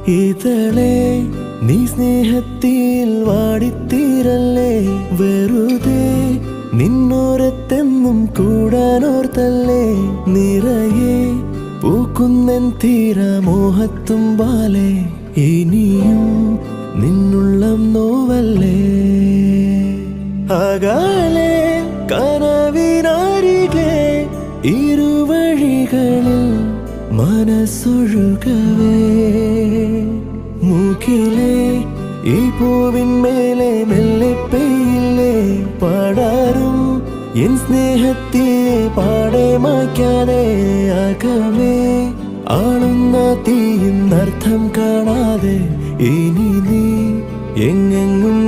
ഇതളെ നീ സ്നേഹത്തിൽ വാടിത്തീരല്ലേ, വെറുതെ നിന്നോരത്തെന്നും കൂടാനോർത്തല്ലേ. നിറയെ പൂക്കുന്നൻ തീരമോഹത്തുമ്പാലെ, ഇനിയും നിന്നുള്ളം നോവല്ലേ. അകാലെ കനവിനരികെ ഇരുവഴികളിൽ മനസ്സൊഴുകവേ, മൂക്കിലെ ഈ പൂവിന്മേലെ മെല്ലെ പെയ്യില്ലേ പാടാറും എൻ സ്നേഹത്തെ പാടെ മായ്ക്കാതെ. അകമേ ആളുന്ന തീയും അർത്ഥം കാണാതെ, ഇനി നീ എങ്ങെങ്ങും